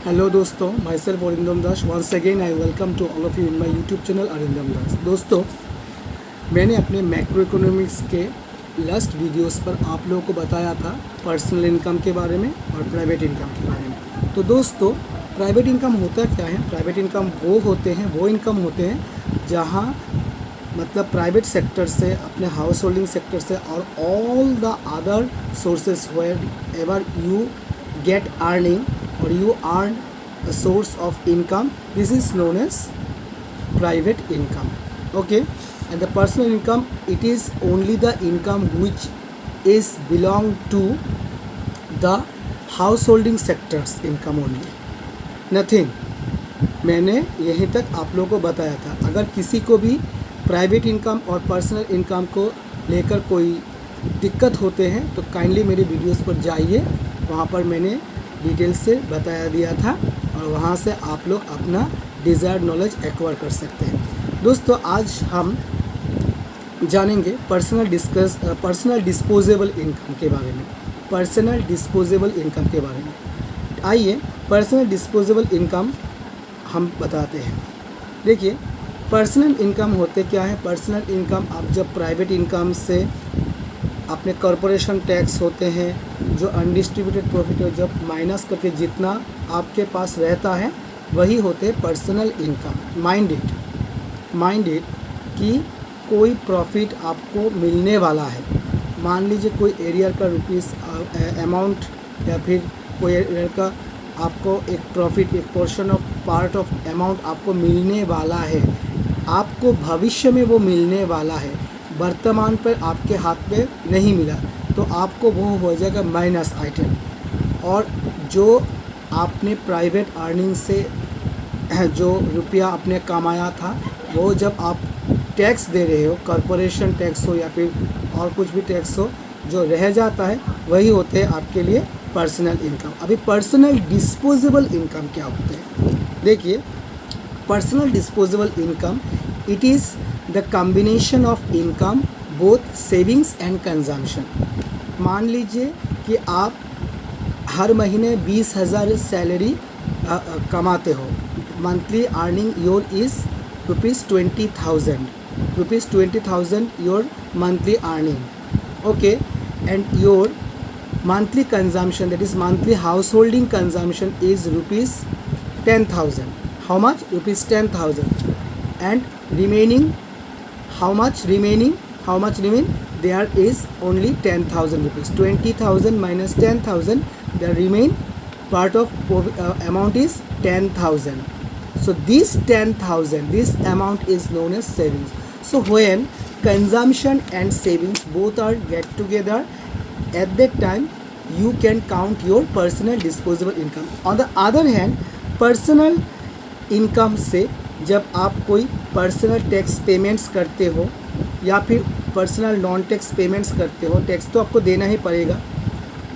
Hello दोस्तों, my self Arindam Das. Once again I welcome to all of you in my YouTube channel Arindam Das. दोस्तों, मैंने अपने macro economics के last videos पर आप लोगों को बताया था पर्सनल इनकम के बारे में और प्राइवेट इनकम के बारे में। तो दोस्तों, प्राइवेट इनकम होता क्या है? प्राइवेट इनकम वो इनकम होते हैं जहाँ मतलब प्राइवेट सेक्टर से, अपने हाउस होल्डिंग सेक्टर से और all the other sources wherever you get earning or you earn a source of income, this is known as private income. Okay, and the personal income, it is only the income which is belong to the householding sectors income only, nothing. मैंने यहीं तक आप लोगों को बताया था। अगर किसी को भी प्राइवेट इनकम और पर्सनल इनकम को लेकर कोई दिक्कत होते हैं तो काइंडली मेरे वीडियोस पर जाइए, वहाँ पर मैंने डिटेल से बताया दिया था और वहाँ से आप लोग अपना डिज़ायर्ड नॉलेज एक्वायर कर सकते हैं। दोस्तों, आज हम जानेंगे पर्सनल डिस्पोजेबल इनकम के बारे में। पर्सनल डिस्पोजेबल इनकम के बारे में आइए, पर्सनल डिस्पोजेबल इनकम हम बताते हैं। देखिए, पर्सनल इनकम होते क्या है? पर्सनल इनकम आप जब प्राइवेट इनकम से अपने कॉरपोरेशन टैक्स होते हैं, जो अनडिस्ट्रीब्यूटेड प्रॉफिट है, जब माइनस करके जितना आपके पास रहता है वही होते हैं पर्सनल इनकम। माइंड इट कि कोई प्रॉफिट आपको मिलने वाला है। मान लीजिए कोई एरियर का रुपीस अमाउंट या फिर कोई एरियर का आपको एक प्रॉफिट, एक portion of part of amount आपको मिलने वाला है। आपको भविष्य में वो मिलने वाला है, वर्तमान पर आपके हाथ पे नहीं मिला तो आपको वो हो जाएगा माइनस आइटम। और जो आपने प्राइवेट अर्निंग से जो रुपया आपने कमाया था वो जब आप टैक्स दे रहे हो, कॉरपोरेशन टैक्स हो या फिर और कुछ भी टैक्स हो, जो रह जाता है वही होते हैं आपके लिए पर्सनल इनकम। अभी पर्सनल डिस्पोजेबल इनकम क्या होते हैं? देखिए, personal disposable income, it is the combination of income both savings and consumption. मान लीजिए कि आप हर महीने 20,000 सैलरी कमाते हो। Monthly earning your is ₹20,000 your monthly earning. Okay, and your monthly consumption, that is monthly householding consumption, is ₹10,000. How much? ₹10,000. And remaining, how much remaining? There is only 10,000 rupees. 20,000 minus 10,000, the remain part of amount is 10,000. So this 10,000, this amount is known as savings. So when consumption and savings both are get together, at that time you can count your personal disposable income. On the other hand, personal income से जब आप कोई personal tax payments करते हो या फिर personal non tax payments करते हो, टैक्स तो आपको देना ही पड़ेगा,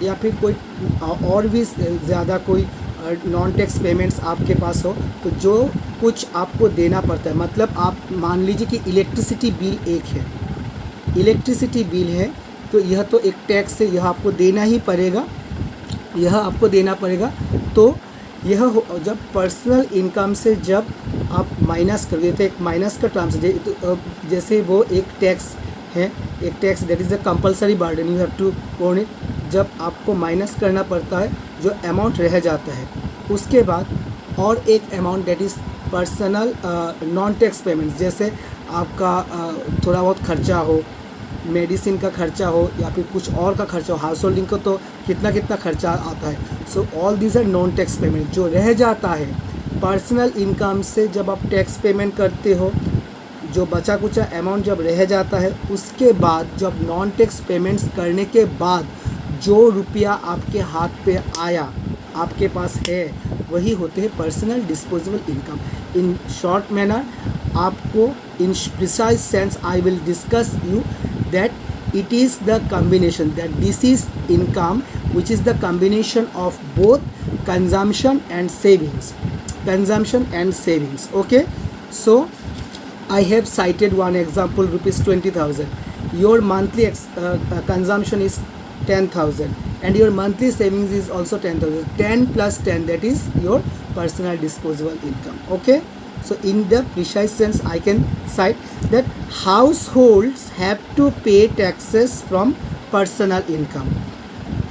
या फिर कोई और भी ज़्यादा कोई नॉन टैक्स पेमेंट्स आपके पास हो तो जो कुछ आपको देना पड़ता है। मतलब आप मान लीजिए कि इलेक्ट्रिसिटी बिल तो यह तो एक टैक्स है, यह आपको देना ही पड़ेगा, तो यह जब पर्सनल इनकम से जब आप माइनस कर देते हैं, एक माइनस का टर्म्स जैसे वो एक टैक्स है, एक tax that is a compulsory burden, you have to own it. जब आपको माइनस करना पड़ता है जो अमाउंट रह जाता है, उसके बाद और एक amount that is personal non tax payments, जैसे आपका थोड़ा बहुत खर्चा हो, मेडिसिन का खर्चा हो या फिर कुछ और का खर्चा हो, हाउस होल्डिंग को तो कितना खर्चा आता है। So all these are non tax payment. जो रह जाता है पर्सनल इनकम से जब आप टैक्स पेमेंट करते हो, जो बचा कुचा अमाउंट जब रह जाता है, उसके बाद जब नॉन टैक्स पेमेंट्स करने के बाद जो रुपया आपके हाथ पे आया, आपके पास है, वही होते हैं personal disposable income. In short manner आपको in precise sense I will discuss you that it is the combination, that this is income which is the combination of both consumption and savings. Okay, so I have cited one example, ₹20,000. Your monthly consumption is 10,000 and your monthly savings is also 10,000. 10 plus 10, that is your personal disposable income. Okay, so in the precise sense I can cite that households have to pay taxes from personal income.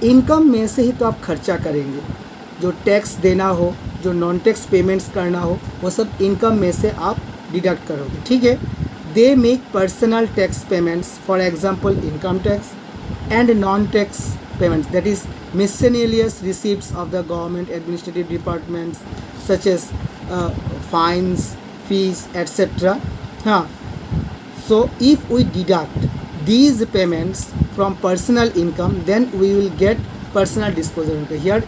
Income में से ही तो आप खर्चा करेंगे, जो tax देना हो, जो नॉन टैक्स पेमेंट्स करना हो, वो सब इनकम में से आप डिडक्ट करोगे, ठीक है. They make personal tax payments, for example income tax, and non tax payments, that is miscellaneous receipts of the government administrative departments such as fines, fees, etc. So if we deduct these payments from personal income, then we will get personal disposable income. Here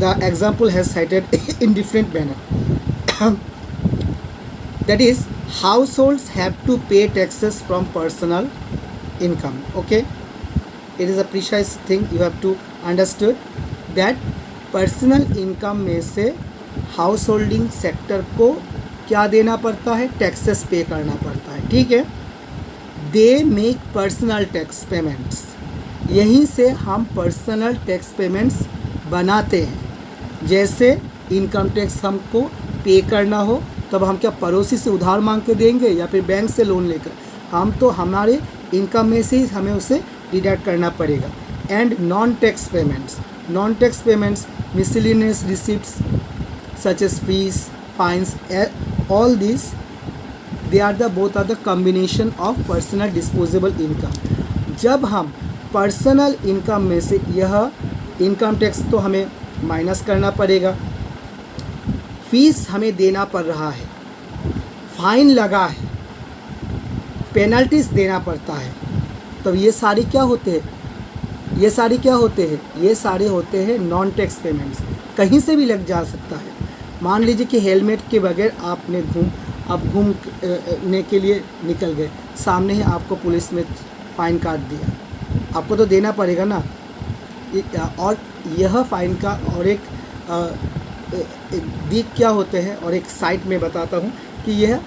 the example has cited in different manner. That is, households have to pay taxes from personal income. Okay, it is a precise thing you have to understood that personal income में से house holding sector को क्या देना पड़ता है, taxes पे करना पड़ता है, ठीक है. They make personal tax payments, यहीं से हम पर्सनल टैक्स पेमेंट्स बनाते हैं. जैसे इनकम टैक्स हमको पे करना हो तब हम क्या पड़ोसी से उधार मांग के देंगे या फिर बैंक से लोन लेकर, हम तो हमारे इनकम में से ही हमें उसे डिडक्ट करना पड़ेगा. And non-tax payments, miscellaneous receipts such as fees, fines, all these they are the combination of personal disposable income. जब हम पर्सनल इनकम में से यह इनकम टैक्स तो हमें माइनस करना पड़ेगा, फीस हमें देना पड़ रहा है, फाइन लगा है, पेनल्टीज देना पड़ता है, तो ये सारे क्या होते हैं, ये सारे होते हैं नॉन टैक्स पेमेंट्स. कहीं से भी लग जा सकता है. मान लीजिए कि हेलमेट के बगैर आपने घूमने के लिए निकल गए, सामने ही आपको पुलिस में फ़ाइन काट दिया, आपको तो देना पड़ेगा ना. और यह फ़ाइन का और एक दिक क्या होते हैं, और एक साइट में बताता हूँ कि यह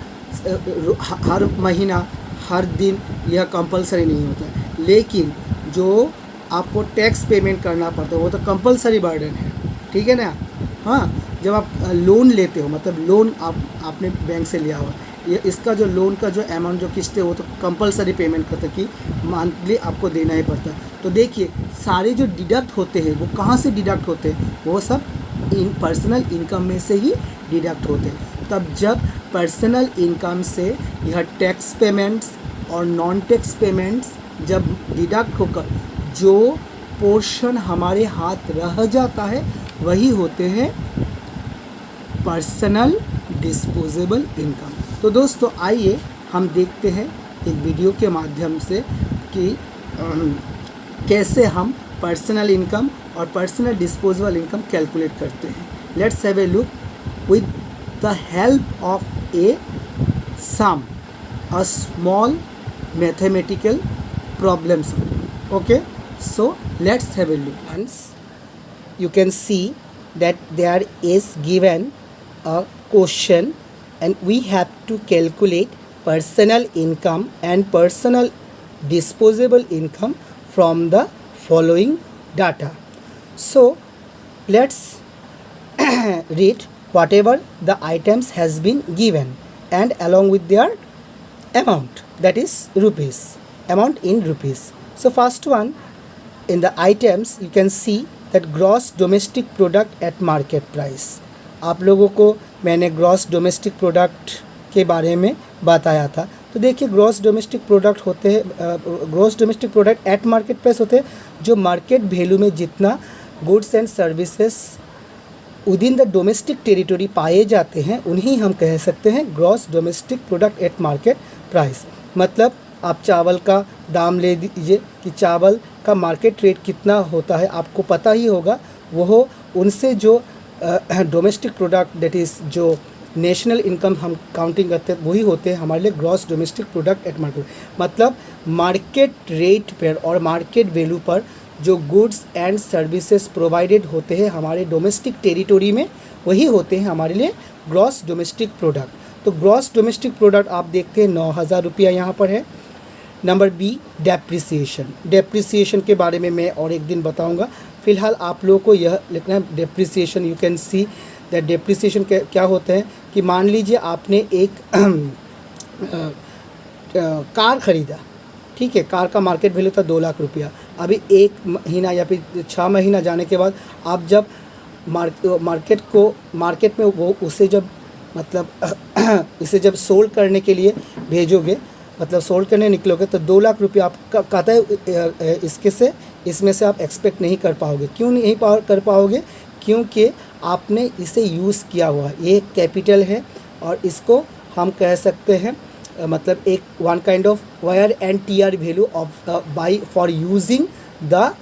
हर महीना हर दिन यह कंपलसरी नहीं होता है, लेकिन जो आपको टैक्स पेमेंट करना पड़ता है वो तो कंपलसरी बर्डन है, ठीक है ना. हाँ, जब आप लोन लेते हो, मतलब लोन आपने बैंक से लिया हुआ, ये इसका जो लोन का जो अमाउंट जो किस्त है वो तो कंपलसरी पेमेंट करता है कि मंथली आपको देना ही पड़ता है. तो देखिए सारे जो डिडक्ट होते हैं वो कहाँ से डिडक्ट होते हैं, वो सब पर्सनल इनकम में से ही डिडक्ट होते हैं. तब जब पर्सनल इनकम से यह टैक्स पेमेंट्स और नॉन टैक्स पेमेंट्स जब डिडक्ट होकर जो पोर्शन हमारे हाथ रह जाता है वही होते हैं पर्सनल डिस्पोजेबल इनकम. तो दोस्तों आइए हम देखते हैं एक वीडियो के माध्यम से कि कैसे हम पर्सनल इनकम और पर्सनल डिस्पोजेबल इनकम कैलकुलेट करते हैं. Let's have a look with the help of a some, a small mathematical problems. Okay, so let's have a look. Once you can see that there is given a question and we have to calculate personal income and personal disposable income from the following data. So let's read whatever the items has been given and along with their amount, that is rupees, amount in rupees. So first one, in the items you can see that gross domestic product at market price. आप लोगों को मैंने gross domestic product के बारे में बताया था. तो देखिए ग्रॉस डोमेस्टिक प्रोडक्ट होते हैं, gross domestic product at market price होते हैं, जो मार्केट वैल्यू में जितना goods and services with in the domestic territory पाए जाते हैं उन्हीं हम कह सकते हैं gross domestic product at market price. मतलब आप चावल का दाम ले दीजिए कि चावल का मार्केट रेट कितना होता है, आपको पता ही होगा. वो उनसे जो डोमेस्टिक प्रोडक्ट दैट इज़ जो नेशनल इनकम हम काउंटिंग करते हैं वही होते हैं हमारे लिए gross domestic product at market. मतलब मार्केट रेट पर और मार्केट वैल्यू पर जो गुड्स एंड सर्विसेज प्रोवाइडेड होते हैं हमारे डोमेस्टिक टेरिटरी में वही होते हैं हमारे लिए ग्रॉस डोमेस्टिक प्रोडक्ट. तो ग्रॉस डोमेस्टिक प्रोडक्ट आप देखते हैं 9,000 रुपया यहाँ पर है. Number B, depreciation. डेप्रिसिएशन के बारे में मैं और एक दिन बताऊंगा. फ़िलहाल आप लोगों को यह लिखना है depreciation. You can see that depreciation क्या होते हैं कि मान लीजिए आपने एक कार ख़रीदा, ठीक है, कार का मार्केट वैल्यू था 2 लाख रुपया। अभी 1 महीना या फिर 6 महीना जाने के बाद आप जब मार्केट में वो उसे जब मतलब इसे जब सोल्ड करने के लिए भेजोगे, मतलब सोल्ड करने निकलोगे, तो 2 लाख रुपया आप कहता है इसमें से आप एक्सपेक्ट नहीं कर पाओगे। क्यों नहीं कर पाओगे? क्योंकि आपने इसे यूज़ किया हुआ है, ये कैपिटल है और इसको हम कह सकते हैं मतलब एक one kind of wire and TR value of by for using the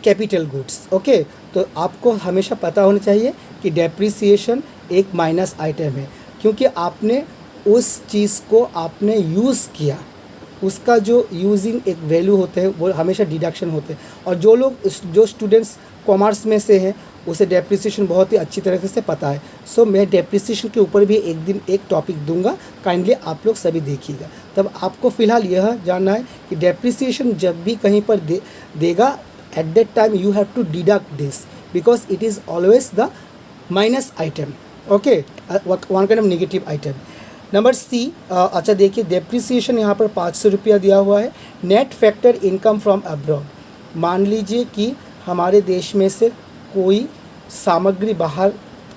capital goods. Okay, तो आपको हमेशा पता होना चाहिए कि डेप्रिसिएशन एक माइनस आइटम है, क्योंकि आपने उस चीज़ को आपने यूज़ किया, उसका जो यूजिंग एक वैल्यू होते हैं वो हमेशा डिडक्शन होते हैं। और जो स्टूडेंट्स कॉमर्स में से हैं उसे डेप्रिसिएशन बहुत ही अच्छी तरीके से पता है। सो मैं डेप्रिसिएशन के ऊपर भी एक दिन एक टॉपिक दूंगा, काइंडली आप लोग सभी देखिएगा। तब आपको फ़िलहाल यह जानना है कि डेप्रिसिएशन जब भी कहीं पर देगा, at that time you have to deduct this because it is always the minus item. Okay, one kind of negative item. Number C, अच्छा देखिए, डेप्रिसिएशन यहाँ पर 500 रुपया दिया हुआ है। Net factor income from abroad, मान लीजिए कि हमारे देश में से कोई सामग्री बाहर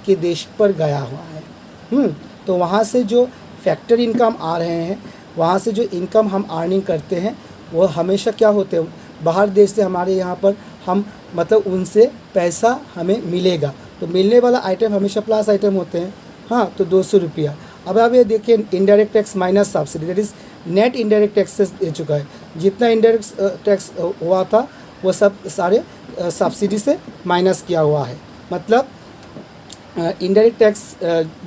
के देश पर गया हुआ है, तो वहाँ से जो फैक्टर इनकम आ रहे हैं, वहाँ से जो इनकम हम अर्निंग करते हैं वो हमेशा क्या होते हैं, बाहर देश से हमारे यहाँ पर हम मतलब उनसे पैसा हमें मिलेगा, तो मिलने वाला आइटम हमेशा प्लस आइटम होते हैं। हाँ, तो 200 रुपया। अब आप ये देखिए, indirect tax minus subsidy, that is net indirect taxes दे चुका है। जितना इनडायरेक्ट टैक्स हुआ था वो सब सारे सब्सिडी से माइनस किया हुआ है। मतलब इनडायरेक्ट टैक्स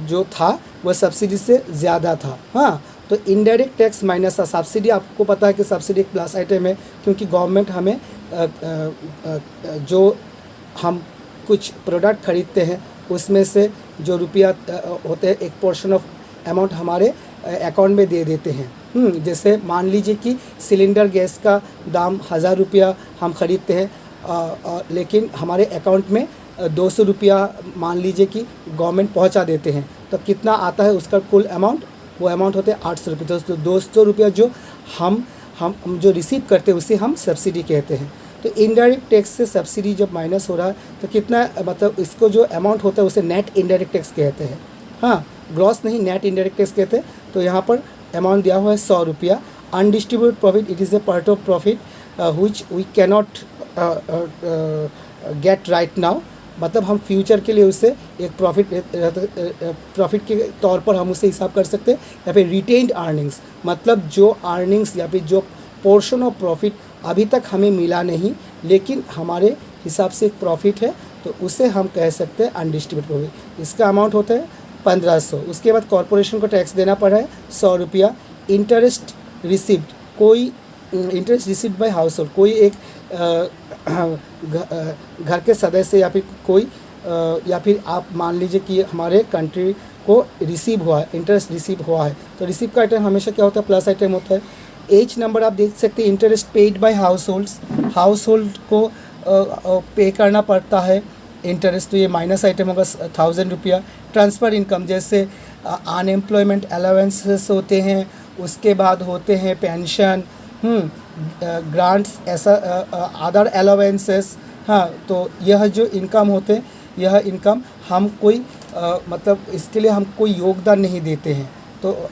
जो था वो सब्सिडी से ज़्यादा था। हाँ, तो इनडायरेक्ट टैक्स माइनस सब्सिडी, आपको पता है कि सब्सिडी एक प्लस आइटम है, क्योंकि गवर्नमेंट हमें जो हम कुछ प्रोडक्ट खरीदते हैं उसमें से जो रुपया होते हैं एक पोर्शन ऑफ अमाउंट हमारे अकाउंट में दे देते हैं। जैसे मान लीजिए कि सिलेंडर गैस का दाम 1000 रुपया हम ख़रीदते हैं, लेकिन हमारे अकाउंट में 200 रुपया मान लीजिए कि गवर्नमेंट पहुंचा देते हैं, तो कितना आता है उसका कुल अमाउंट, वो अमाउंट होते हैं 800 रुपये। दोस्तों 200 रुपया जो हम जो रिसीव करते हैं उसे हम सब्सिडी कहते हैं। तो इनडायरेक्ट टैक्स से सब्सिडी जब माइनस हो रहा है तो कितना, मतलब इसको जो अमाउंट होता है उसे नेट इनडायरेक्ट टैक्स कहते हैं। हाँ, ग्रॉस नहीं, नेट इनडायरेक्ट टैक्स कहते हैं। तो यहाँ पर अमाउंट दिया हुआ है 100 रुपया। Undistributed profit, it is a part of profit which we cannot get right now, मतलब हम फ्यूचर के लिए उसे एक प्रॉफिट के तौर पर हम उसे हिसाब कर सकते हैं। या फिर रिटेन्ड अर्निंग्स, मतलब जो अर्निंग्स या फिर जो पोर्शन ऑफ प्रॉफिट अभी तक हमें मिला नहीं लेकिन हमारे हिसाब से एक प्रॉफिट है, तो उसे हम कह सकते हैं अनडिस्ट्रीब्यूटेड प्रॉफिट। इसका अमाउंट होता है 1500। उसके बाद कॉरपोरेशन को टैक्स देना पड़ा है 100 रुपया। इंटरेस्ट रिसिव्ड, कोई interest received by household, कोई एक घर के सदस्य या फिर कोई या फिर आप मान लीजिए कि हमारे कंट्री को रिसीव हुआ है, इंटरेस्ट रिसीव हुआ है, तो रिसीव का आइटम हमेशा क्या होता है, प्लस आइटम होता है। एच नंबर आप देख सकते हैं, interest paid by house hold को पे करना पड़ता है इंटरेस्ट, तो ये माइनस आइटम होगा 1000 रुपया। ट्रांसफ़र इनकम, जैसे अनएम्प्लॉयमेंट अलाउंसेस होते हैं, उसके बाद होते हैं पेंशन, ग्रांट्स, ऐसा अदर अलाउंसेस। हाँ, तो यह जो इनकम होते हैं, यह इनकम हम कोई मतलब इसके लिए हम कोई योगदान नहीं देते हैं, तो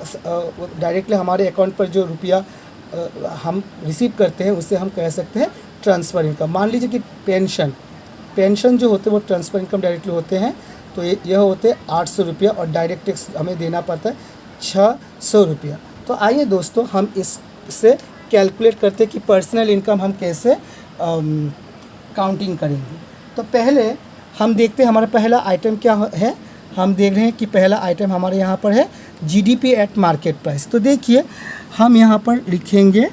डायरेक्टली हमारे अकाउंट पर जो रुपया हम रिसीव करते हैं उसे हम कह सकते हैं ट्रांसफ़र इनकम। मान लीजिए कि पेंशन जो होते हैं वो ट्रांसफ़र इनकम डायरेक्टली होते हैं, तो यह होते हैं 800 रुपया और डायरेक्ट टैक्स हमें देना पड़ता है 600 रुपया। तो आइए दोस्तों हम इससे कैलकुलेट करते हैं कि पर्सनल इनकम हम कैसे काउंटिंग करेंगे। तो पहले हम देखते हैं हमारा पहला आइटम क्या है। हम देख रहे हैं कि पहला आइटम हमारे यहाँ पर है जीडीपी एट मार्केट प्राइस। तो देखिए हम यहाँ पर लिखेंगे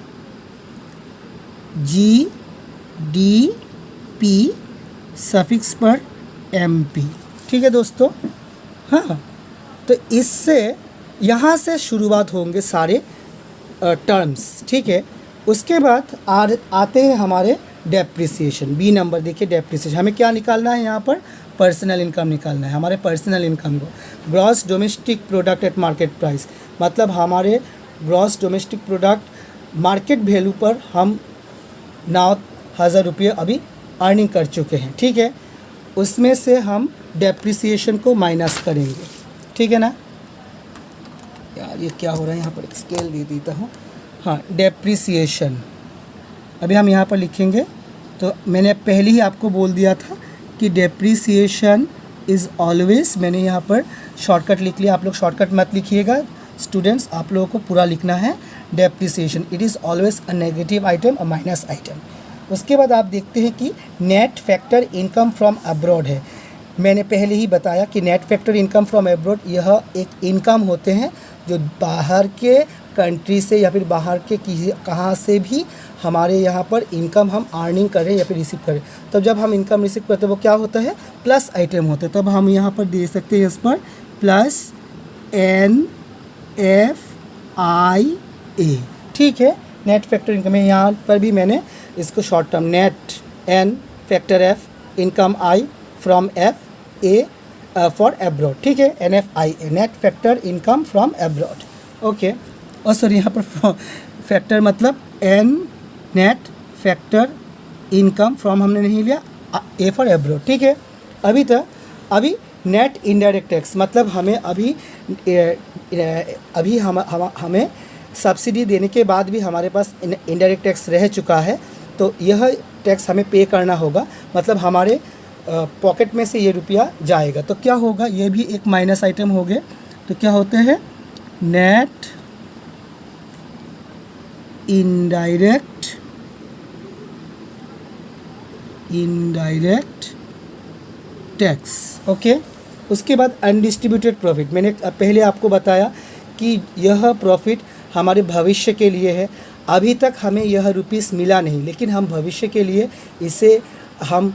जीडीपी सफिक्स पर एमपी, ठीक है दोस्तों। हाँ, तो इससे यहाँ से शुरुआत होंगे सारे टर्म्स, ठीक है। उसके बाद आते हैं हमारे डेप्रिसिएशन। बी नंबर देखिए, डेप्रिसिएशन हमें क्या निकालना है यहाँ पर, पर्सनल इनकम निकालना है, हमारे पर्सनल इनकम को। Gross domestic product at market price, मतलब हमारे gross domestic product market value पर हम 9,000 रुपये अभी अर्निंग कर चुके हैं, ठीक है। उसमें से हम डेप्रिसिएशन को माइनस करेंगे, ठीक है ना। यार ये क्या हो रहा है, यहाँ पर एक स्केल दे देता हूँ। हाँ, डेप्रिसिएशन अभी हम यहाँ पर लिखेंगे। तो मैंने पहले ही आपको बोल दिया था कि डेप्रिसिएशन इज़ ऑलवेज, मैंने यहाँ पर शॉर्टकट लिख लिया, आप लोग शॉर्टकट मत लिखिएगा स्टूडेंट्स, आप लोगों को पूरा लिखना है। Depreciation it is always a negative item, a minus item. उसके बाद आप देखते हैं कि net factor income from abroad है। मैंने पहले ही बताया कि net factor income from abroad यह एक इनकम होते हैं जो बाहर के कंट्री से या फिर बाहर के किसी कहाँ से भी हमारे यहाँ पर इनकम हम अर्निंग करें या फिर रिसीव करें। तब जब हम इनकम रिसीव करते हैं वो क्या होता है, प्लस आइटम होते हैं। तब हम यहाँ पर दे सकते हैं इस पर प्लस NFIA, ठीक है। नेट फैक्टर इनकम है, यहाँ पर भी मैंने इसको short term net N factor F income I from FA for abroad, ठीक है। NFIA net factor income from abroad, okay. और सॉरी यहाँ पर फैक्टर मतलब N net factor income from हमने नहीं लिया, A फॉर एब्रॉड, ठीक है। अभी नेट इनडायरेक्ट टैक्स मतलब हमें अभी हमें सब्सिडी देने के बाद भी हमारे पास इनडायरेक्ट टैक्स रह चुका है, तो यह टैक्स हमें पे करना होगा, मतलब हमारे पॉकेट में से ये रुपया जाएगा। तो क्या होगा, ये भी एक माइनस आइटम हो गए। तो क्या होते हैं, नेट इनडायरेक्ट टैक्स, ओके। उसके बाद अनडिस्ट्रीब्यूटेड प्रॉफिट, मैंने पहले आपको बताया कि यह प्रॉफिट हमारे भविष्य के लिए है। अभी तक हमें यह रुपीस मिला नहीं, लेकिन हम भविष्य के लिए इसे हम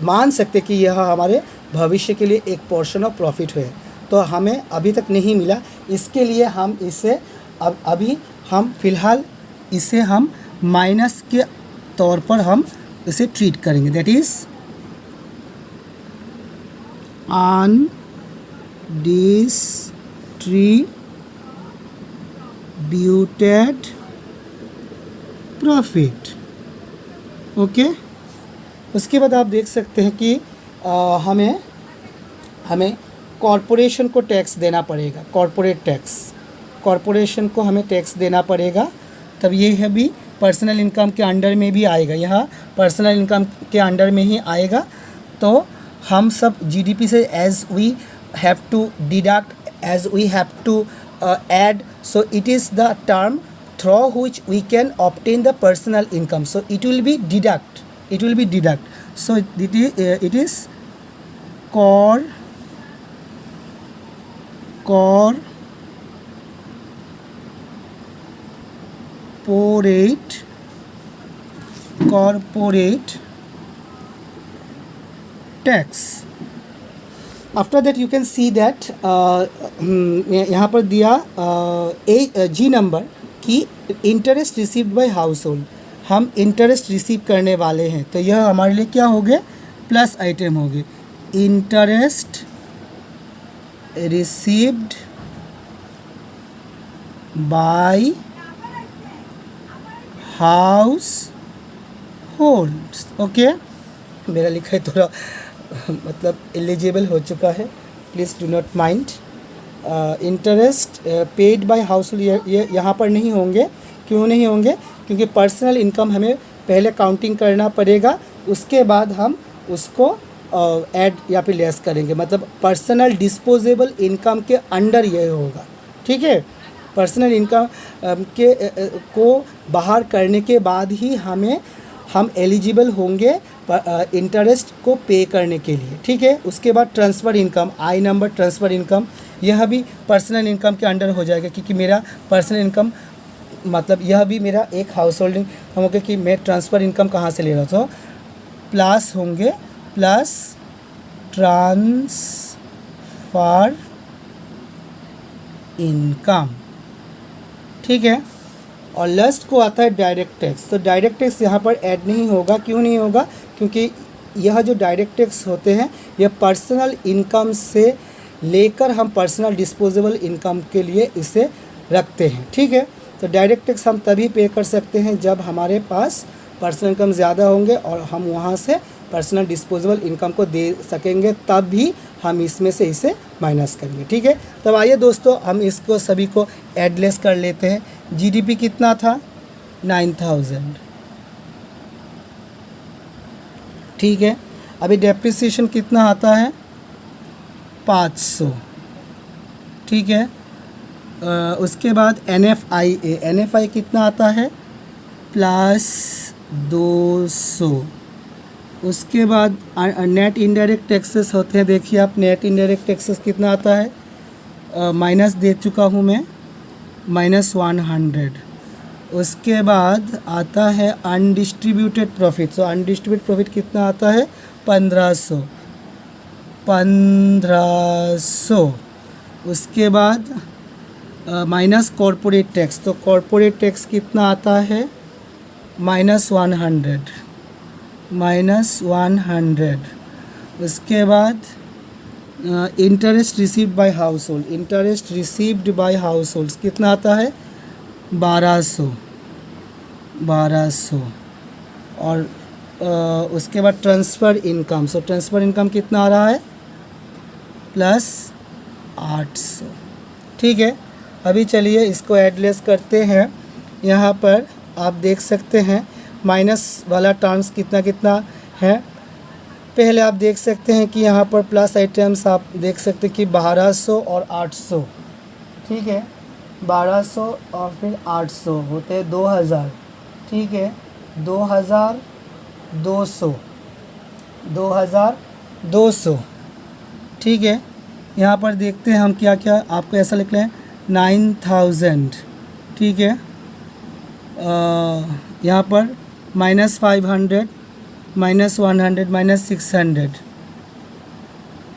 मान सकते कि यह हमारे भविष्य के लिए एक पोर्शन ऑफ प्रॉफिट है। तो हमें अभी तक नहीं मिला, इसके लिए हम इसे अभी हम फ़िलहाल इसे हम माइनस के तौर पर हम इसे ट्रीट करेंगे। That is undistributed profit, okay. उसके बाद आप देख सकते हैं कि हमें कॉरपोरेशन को टैक्स देना पड़ेगा, कॉरपोरेट टैक्स, कॉरपोरेशन को हमें टैक्स देना पड़ेगा। तब ये है भी पर्सनल इनकम के अंडर में भी आएगा, यहाँ पर्सनल इनकम के अंडर में ही आएगा। तो हम सब जीडीपी से as we have to deduct, as we have to add, so it is the term through which we can obtain the personal income, so it will be deduct, so it is corporate tax. After that you can see that यहाँ पर दिया जी number कि interest received by house hold, हम interest receive करने वाले हैं। तो यह हमारे लिए क्या हो गए, प्लस आइटम हो गए। Interest received by house holds, okay. मेरा लिखा है थोड़ा मतलब एलिजिबल हो चुका है, please do not mind. Interest paid by house hold ये यहाँ पर नहीं होंगे। क्यों नहीं होंगे, क्योंकि पर्सनल इनकम हमें पहले काउंटिंग करना पड़ेगा, उसके बाद हम उसको ऐड या फिर लेस करेंगे, मतलब पर्सनल डिस्पोजेबल इनकम के अंडर ये होगा, ठीक है। पर्सनल इनकम को बाहर करने के बाद ही हम एलिजिबल होंगे इंटरेस्ट को पे करने के लिए, ठीक है। उसके बाद ट्रांसफ़र इनकम, आई नंबर ट्रांसफ़र इनकम, यह भी पर्सनल इनकम के अंडर हो जाएगा, क्योंकि मेरा पर्सनल इनकम मतलब यह भी मेरा एक हाउस होल्डिंग हम होंगे कि मैं ट्रांसफ़र इनकम कहाँ से ले रहा था, प्लस होंगे प्लस ट्रांसफ़र इनकम, ठीक है। और लास्ट को आता है डायरेक्ट टैक्स। तो डायरेक्ट टैक्स यहाँ पर ऐड नहीं होगा। क्यों नहीं होगा, क्योंकि यह जो डायरेक्ट टैक्स होते हैं यह पर्सनल इनकम से लेकर हम पर्सनल डिस्पोजेबल इनकम के लिए इसे रखते हैं, ठीक है। तो डायरेक्ट टैक्स हम तभी पे कर सकते हैं जब हमारे पास पर्सनल इनकम ज़्यादा होंगे और हम वहाँ से पर्सनल डिस्पोजेबल इनकम को दे सकेंगे, तब भी हम इसमें से इसे माइनस करेंगे, ठीक है। तब आइए दोस्तों हम इसको सभी को एडलेस कर लेते हैं। जीडीपी कितना था? 9000, ठीक है। अभी डेप्रिसिएशन कितना आता है? 500, ठीक है। उसके बाद NFI कितना आता है? +200। उसके बाद नेट इनडायरेक्ट टैक्सेस होते हैं, देखिए आप नेट इनडायरेक्ट टैक्सेस कितना आता है? माइनस दे चुका हूँ मैं, -100। उसके बाद आता है अनडिस्ट्रीब्यूटेड प्रॉफिट। सो अनडिस्ट्रीब्यूटेड प्रॉफिट कितना आता है? 1500। उसके बाद माइनस कॉरपोरेट टैक्स। तो कॉरपोरेट टैक्स कितना आता है? -100। उसके बाद interest received by house hold. Interest received by house holds कितना आता है? 1200। और उसके बाद ट्रांसफ़र इनकम। सो ट्रांसफ़र इनकम कितना आ रहा है? +800, ठीक है। अभी चलिए इसको एडलेस करते हैं। यहाँ पर आप देख सकते हैं माइनस वाला टर्म्स कितना कितना है। पहले आप देख सकते हैं कि यहाँ पर प्लस आइटम्स आप देख सकते हैं कि 1200 और 800, ठीक है। 1200 और फिर 800 होते हैं 2000, ठीक है। 2200, ठीक है। यहाँ पर देखते हैं हम क्या क्या आपको ऐसा लिख रहे हैं 9000, ठीक है। यहाँ पर -500, -100, -600,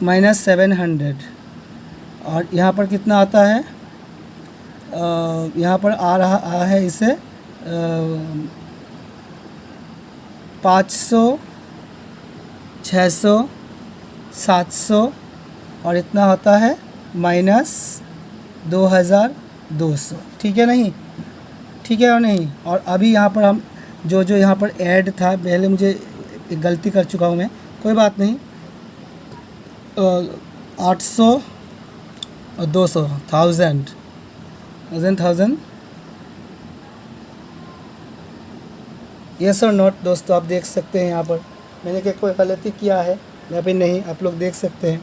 -700। और यहाँ पर कितना आता है? यहाँ पर आ रहा है इसे 500, 600, 700 और इतना होता है -2200, ठीक है नहीं? ठीक है और नहीं? और अभी यहाँ पर हम जो यहाँ पर ऐड था, पहले मुझे एक गलती कर चुका हूँ मैं, कोई बात नहीं। 800 और 200, 1000। यस और नॉट दोस्तों, आप देख सकते हैं यहाँ पर मैंने क्या कोई गलती किया है या फिर नहीं, आप लोग देख सकते हैं।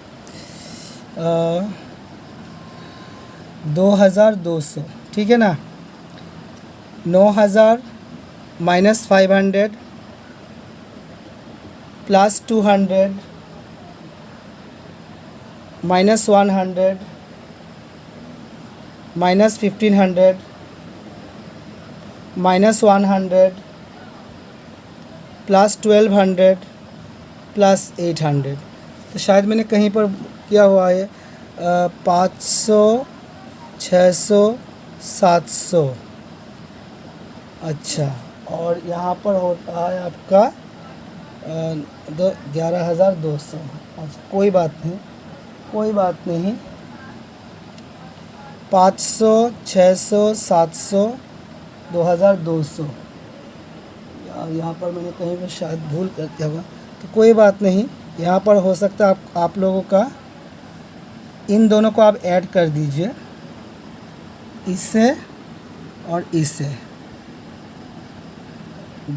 2200, ठीक है ना। 9000 -500 +200 -100 -1500 -100 +1200 +800। तो शायद मैंने कहीं पर किया हुआ है 500, 600, 700। अच्छा, और यहाँ पर होता है आपका 11200। अच्छा कोई बात नहीं, 500, 600, 700, 2200। यहाँ पर मैंने कहीं पर शायद भूल कर दिया होगा, तो कोई बात नहीं। यहाँ पर हो सकता है आप लोगों का इन दोनों को आप ऐड कर दीजिए, इससे और इससे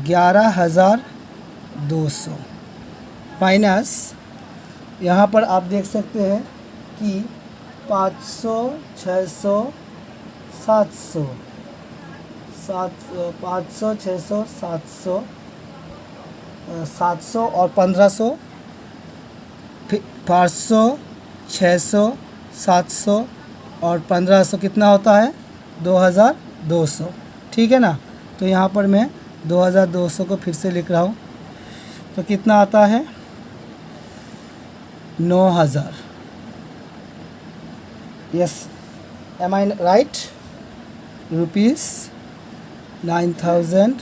11200 माइनस यहाँ पर आप देख सकते हैं कि 500, 600, 700, 500, 600, 700, 700 और 1500, फिर 500, 600, 700 और 1500 कितना होता है? 2200, ठीक है ना। तो यहाँ पर मैं 2200 को फिर से लिख रहा हूँ, तो कितना आता है? 9000। यस, एम आई राइट? ₹9000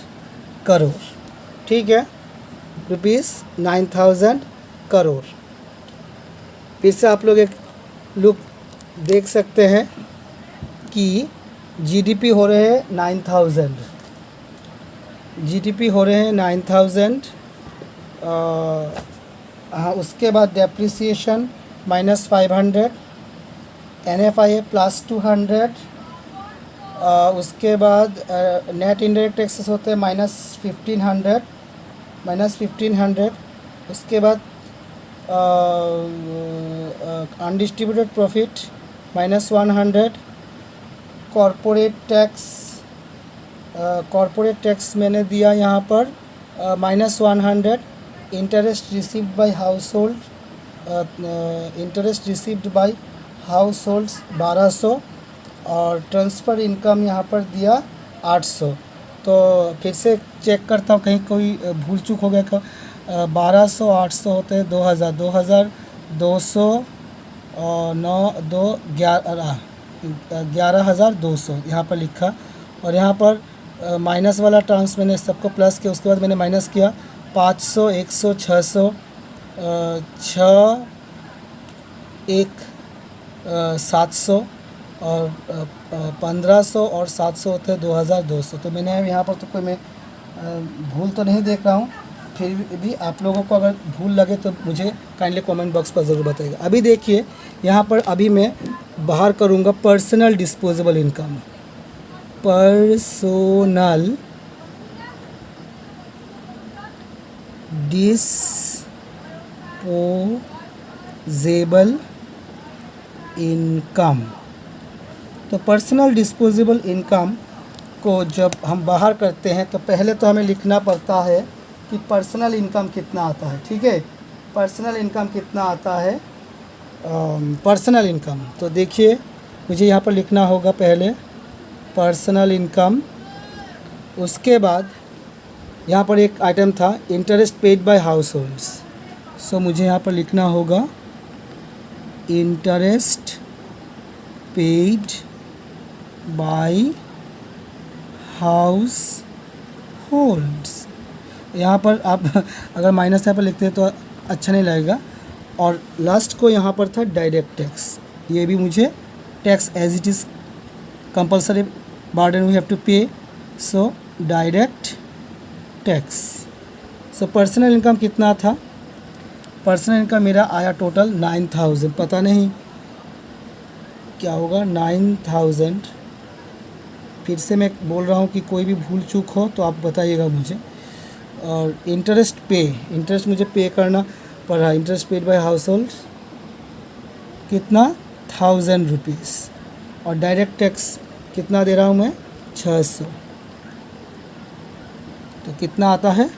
करोड़, ठीक है। ₹9,000 करोड़। फिर से आप लोग एक लुक देख सकते हैं कि जीडीपी हो रहे हैं 9,000, जीडीपी हो रहे हैं 9,000। हाँ, उसके बाद डेप्रिसिएशन -500, NFIA +200, उसके बाद नेट इनडायरेक्ट टैक्सेस होते हैं -1500, उसके बाद अनडिस्ट्रीब्यूटेड प्रॉफिट -100, कॉरपोरेट टैक्स मैंने दिया यहाँ पर -100, interest received by house holds 1200 और ट्रांसफ़र इनकम यहाँ पर दिया 800। तो फिर से चेक करता हूँ कहीं कोई भूल चूक हो गया। 1200 800 होते हैं 2000, 2200 और 9 2 11,200 यहाँ पर लिखा। और यहाँ पर माइनस वाला टर्म्स मैंने सबको प्लस किया, उसके बाद मैंने माइनस किया 500 100 600 700 और 1500 और 700 होते हैं 2200। तो मैंने यहाँ पर तो कोई मैं भूल तो नहीं देख रहा हूँ। फिर भी आप लोगों को अगर भूल लगे तो मुझे काइंडली कमेंट बॉक्स पर ज़रूर बताइएगा। अभी देखिए यहाँ पर अभी मैं बाहर करूँगा personal disposable income, personal disposable income. तो पर्सनल डिस्पोजेबल इनकम को जब हम बाहर करते हैं तो पहले तो हमें लिखना पड़ता है कि पर्सनल इनकम कितना आता है। ठीक है, पर्सनल इनकम कितना आता है, पर्सनल इनकम। तो देखिए मुझे यहाँ पर लिखना होगा पहले पर्सनल इनकम, उसके बाद यहाँ पर एक आइटम था interest paid by households. So मुझे यहाँ पर लिखना होगा interest paid by households. यहाँ पर आप अगर माइनस यहाँ पर लिखते हैं तो अच्छा नहीं लगेगा। और लास्ट को यहाँ पर था डायरेक्ट टैक्स, ये भी मुझे tax as it is compulsory burden we have to pay, so direct tax. So personal income कितना था, पर्सनल इनकम मेरा आया टोटल 9,000, पता नहीं क्या होगा 9,000। फिर से मैं बोल रहा हूँ कि कोई भी भूल चूक हो तो आप बताइएगा मुझे। और इंटरेस्ट मुझे पे करना पड़ रहा है, interest paid by house hold कितना 1,000 रुपीज़। और डायरेक्ट टैक्स कितना दे रहा हूँ मैं 600। तो कितना आता है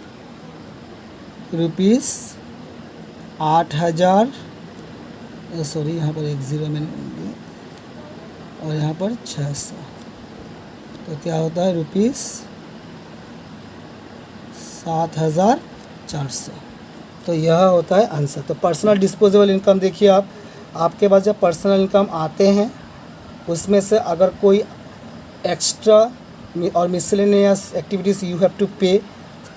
₹8,000, सॉरी यहाँ पर एक ज़ीरो मैंने दिया और यहाँ पर 600। तो क्या होता है ₹7,400। तो यह होता है आंसर। तो पर्सनल डिस्पोजेबल इनकम देखिए आपके पास जब पर्सनल इनकम आते हैं उसमें से अगर कोई एक्स्ट्रा और miscellaneous activities you have to pay,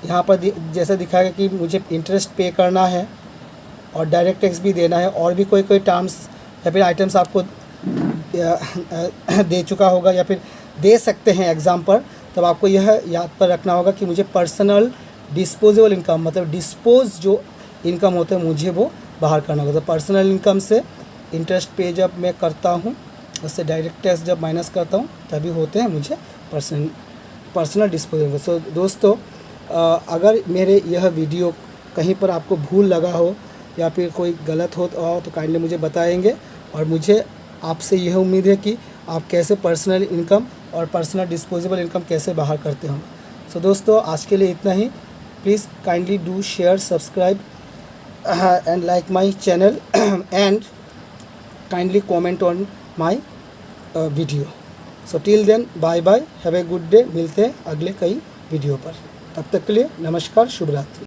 यहाँ पर जैसे दिखाएगा कि मुझे इंटरेस्ट पे करना है और डायरेक्ट टैक्स भी देना है और भी कोई टर्म्स या फिर आइटम्स आपको दे चुका होगा या फिर दे सकते हैं एग्ज़ाम पर, तब आपको यह याद पर रखना होगा कि मुझे पर्सनल डिस्पोजेबल इनकम मतलब डिस्पोज जो इनकम होते हैं मुझे वो बाहर करना होगा। तो पर्सनल इनकम से इंटरेस्ट पे जब मैं करता हूँ, उससे डायरेक्ट टैक्स जब माइनस करता हूँ तभी होते हैं मुझे पर्सनल डिस्पोजेबल। सो दोस्तों, अगर मेरे यह वीडियो कहीं पर आपको भूल लगा हो या फिर कोई गलत हो तो काइंडली मुझे बताएंगे। और मुझे आपसे यह उम्मीद है कि आप कैसे पर्सनल इनकम और पर्सनल डिस्पोजेबल इनकम कैसे बाहर करते होंगे। सो दोस्तों, आज के लिए इतना ही। Please kindly do share, subscribe and like my channel and kindly comment on my video. So till then, bye bye, have a good day। मिलते हैं अगले कई वीडियो पर, तब तक के लिए नमस्कार, शुभ रात्रि।